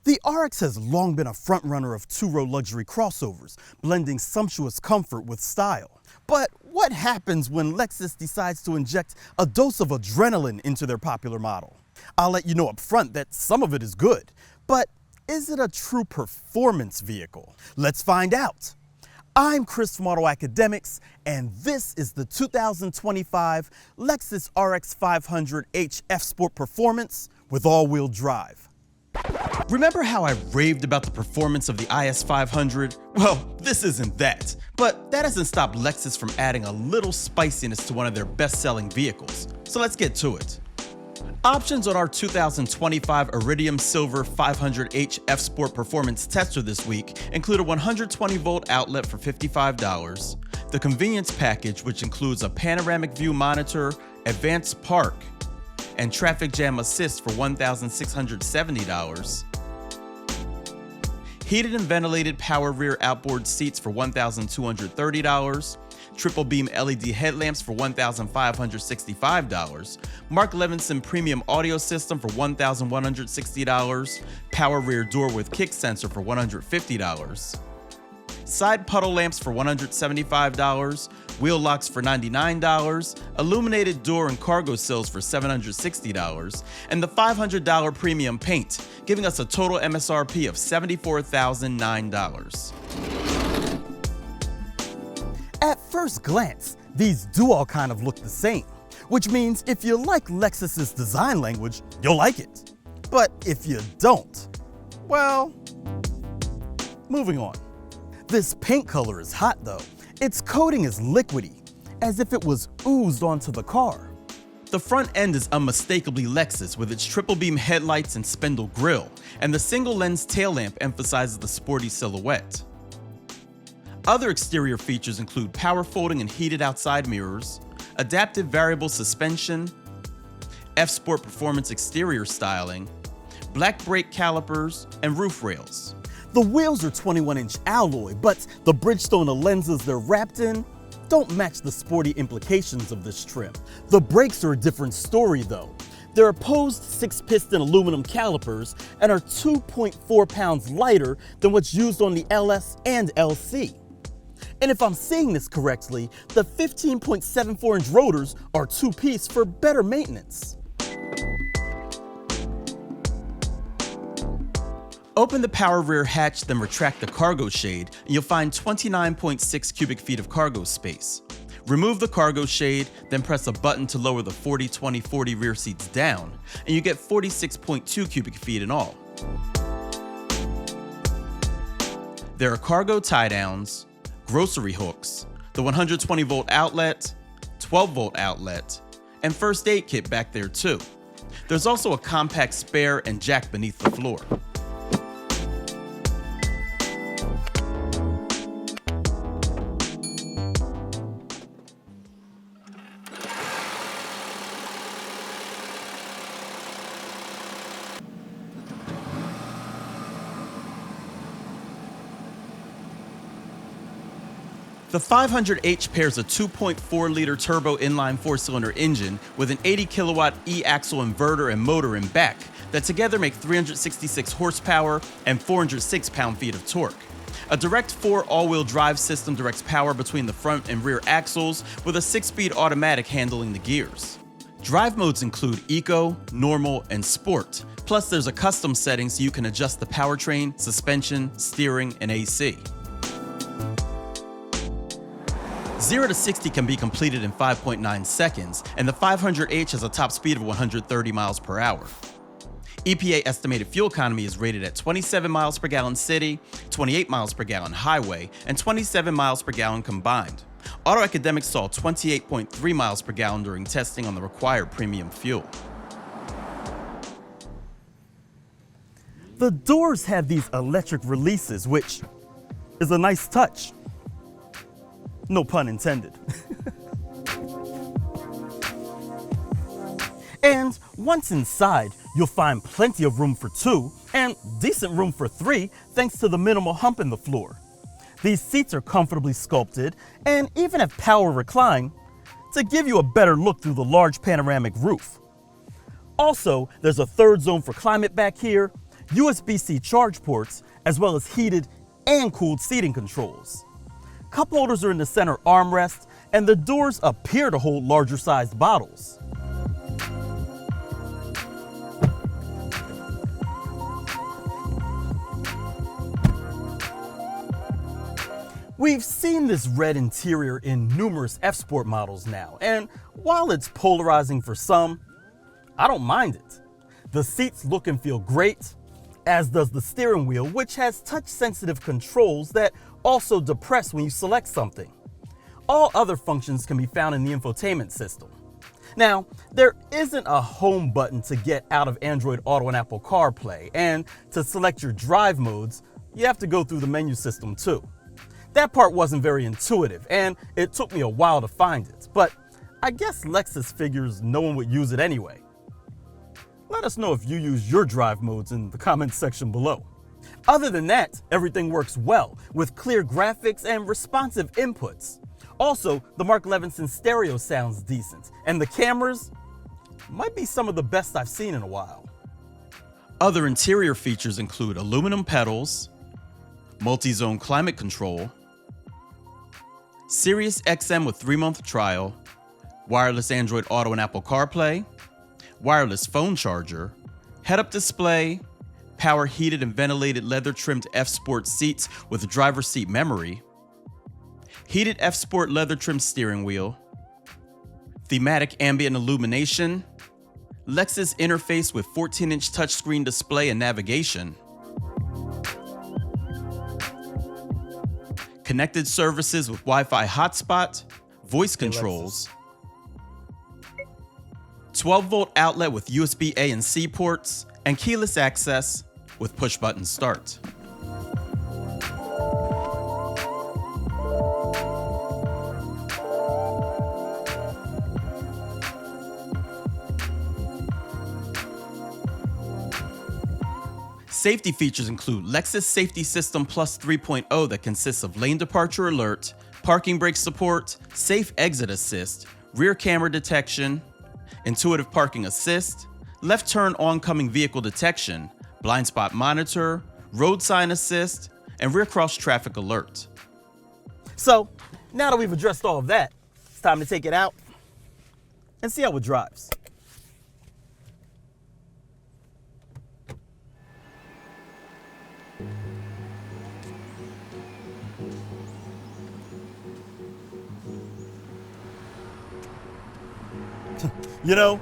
The RX has long been a frontrunner of two-row luxury crossovers, blending sumptuous comfort with style. But what happens when Lexus decides to inject a dose of adrenaline into their popular model? I'll let you know up front that some of it is good, but is it a true performance vehicle? Let's find out. I'm Chris from AutoAcademics, and this is the 2025 Lexus RX 500h F-Sport Performance with all-wheel drive. Remember how I raved about the performance of the IS500? Well, this isn't that, but that hasn't stopped Lexus from adding a little spiciness to one of their best-selling vehicles. So let's get to it. Options on our 2025 Iridium Silver 500h F-Sport Performance tester this week include a 120-volt outlet for $55, the convenience package, which includes a panoramic view monitor, advanced park, and traffic jam assist for $1,670, heated and ventilated power rear outboard seats for $1,230, triple beam LED headlamps for $1,565, Mark Levinson premium audio system for $1,160, power rear door with kick sensor for $150, side puddle lamps for $175, wheel locks for $99, illuminated door and cargo sills for $760, and the $500 premium paint, giving us a total M.S.R.P of $74,009. At first glance, these do all kind of look the same, which means if you like Lexus's design language, you'll like it. But if you don't, well, moving on. This paint color is hot though. Its coating is liquidy, as if it was oozed onto the car. The front end is unmistakably Lexus with its triple beam headlights and spindle grille, and the single lens tail lamp emphasizes the sporty silhouette. Other exterior features include power folding and heated outside mirrors, adaptive variable suspension, F-Sport Performance exterior styling, black brake calipers, and roof rails. The wheels are 21-inch alloy, but the Bridgestone lenses they're wrapped in don't match the sporty implications of this trim. The brakes are a different story though. They're opposed 6-piston aluminum calipers and are 2.4 pounds lighter than what's used on the LS and LC. And if I'm seeing this correctly, the 15.74-inch rotors are two-piece for better maintenance. Open the power rear hatch, then retract the cargo shade, and you'll find 29.6 cubic feet of cargo space. Remove the cargo shade, then press a button to lower the 40-20-40 rear seats down, and you get 46.2 cubic feet in all. There are cargo tie-downs, grocery hooks, the 120-volt outlet, 12-volt outlet, and first aid kit back there too. There's also a compact spare and jack beneath the floor. The 500h pairs a 2.4-liter turbo inline 4-cylinder engine with an 80-kilowatt e-axle inverter and motor in back that together make 366 horsepower and 406 pound-feet of torque. A direct 4 all-wheel drive system directs power between the front and rear axles with a 6-speed automatic handling the gears. Drive modes include Eco, Normal, and Sport, plus there's a custom setting so you can adjust the powertrain, suspension, steering, and AC. 0 to 60 can be completed in 5.9 seconds, and the 500h has a top speed of 130 miles per hour. EPA estimated fuel economy is rated at 27 miles per gallon city, 28 miles per gallon highway, and 27 miles per gallon combined. AutoAcademics saw 28.3 miles per gallon during testing on the required premium fuel. The doors have these electric releases, which is a nice touch. No pun intended. And once inside, you'll find plenty of room for 2 and decent room for 3 thanks to the minimal hump in the floor. These seats are comfortably sculpted and even have power recline to give you a better look through the large panoramic roof. Also, there's a third zone for climate back here. USB-C charge ports, as well as heated and cooled seating controls. Cup holders are in the center armrest, and the doors appear to hold larger sized bottles. We've seen this red interior in numerous F-Sport models now, and while it's polarizing for some, I don't mind it. The seats look and feel great, as does the steering wheel, which has touch-sensitive controls that also depress when you select something. All other functions can be found in the infotainment system. Now, there isn't a home button to get out of Android Auto and Apple CarPlay, and to select your drive modes, you have to go through the menu system too. That part wasn't very intuitive, and it took me a while to find it, but I guess Lexus figures no one would use it anyway. Let us know if you use your drive modes in the comments section below. Other than that, everything works well, with clear graphics and responsive inputs. Also, the Mark Levinson stereo sounds decent, and the cameras might be some of the best I've seen in a while. Other interior features include aluminum pedals, multi-zone climate control, Sirius XM with 3-month trial, wireless Android Auto and Apple CarPlay, wireless phone charger, head-up display, power heated and ventilated leather-trimmed F-Sport seats with driver's seat memory, heated F-Sport leather-trimmed steering wheel, thematic ambient illumination, Lexus interface with 14-inch touchscreen display and navigation, connected services with Wi-Fi hotspot, voice controls, 12-volt outlet with USB A and C ports, and keyless access with push-button start. Safety features include Lexus Safety System Plus 3.0 that consists of lane departure alert, parking brake support, safe exit assist, rear camera detection, intuitive parking assist, left turn oncoming vehicle detection, blind spot monitor, road sign assist, and rear cross traffic alert. So, now that we've addressed all of that, it's time to take it out and see how it drives. You know,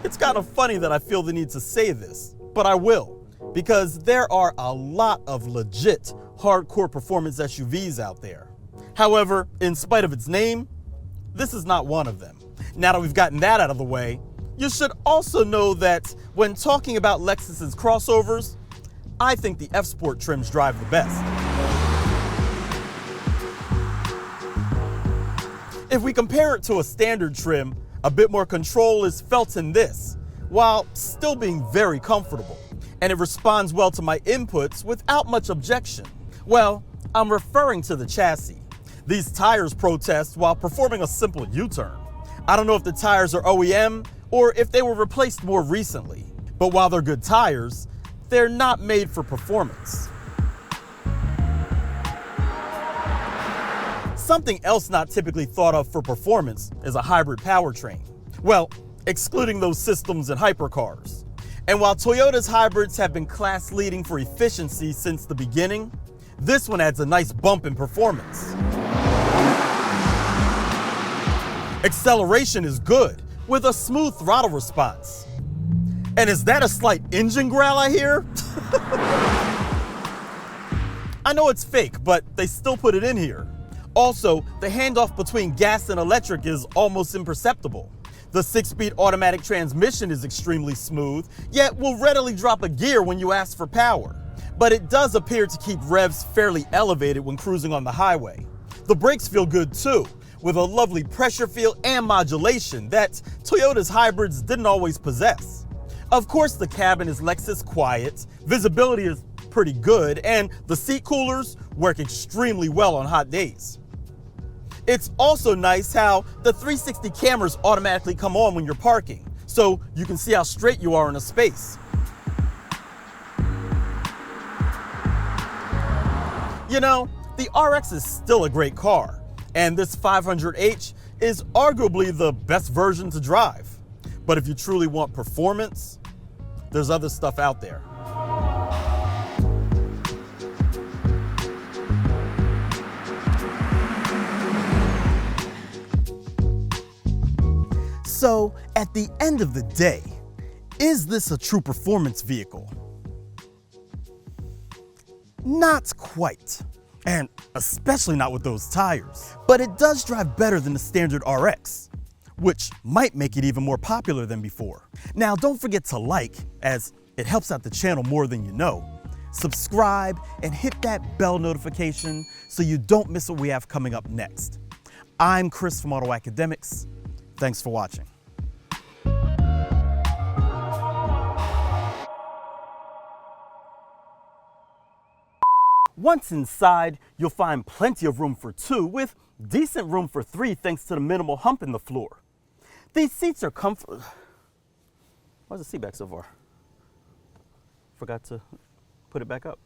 it's kind of funny that I feel the need to say this, but I will, because there are a lot of legit hardcore performance SUVs out there. However, in spite of its name, this is not one of them. Now that we've gotten that out of the way, you should also know that when talking about Lexus's crossovers, I think the F-Sport trims drive the best. If we compare it to a standard trim, a bit more control is felt in this, while still being very comfortable, and it responds well to my inputs without much objection. Well, I'm referring to the chassis. These tires protest while performing a simple U-turn. I don't know if the tires are OEM or if they were replaced more recently, but while they're good tires, they're not made for performance. Something else not typically thought of for performance is a hybrid powertrain. Well, excluding those systems in hypercars. And while Toyota's hybrids have been class leading for efficiency since the beginning, this one adds a nice bump in performance. Acceleration is good, with a smooth throttle response. And is that a slight engine growl I hear? I know it's fake, but they still put it in here. Also, the handoff between gas and electric is almost imperceptible. The 6-speed automatic transmission is extremely smooth, yet will readily drop a gear when you ask for power. But it does appear to keep revs fairly elevated when cruising on the highway. The brakes feel good too, with a lovely pressure feel and modulation that Toyota's hybrids didn't always possess. Of course, the cabin is Lexus quiet, visibility is pretty good, and the seat coolers work extremely well on hot days. It's also nice how the 360 cameras automatically come on when you're parking, so you can see how straight you are in a space. You know, the RX is still a great car, and this 500h is arguably the best version to drive. But if you truly want performance, there's other stuff out there. So, at the end of the day, is this a true performance vehicle? Not quite, and especially not with those tires. But it does drive better than the standard RX, which might make it even more popular than before. Now, don't forget to like, as it helps out the channel more than you know. Subscribe and hit that bell notification so you don't miss what we have coming up next. I'm Chris from AutoAcademics. Thanks for watching. Once inside, you'll find plenty of room for two with decent room for three thanks to the minimal hump in the floor. These seats are comfortable. Why's the seat back so far? Forgot to put it back up.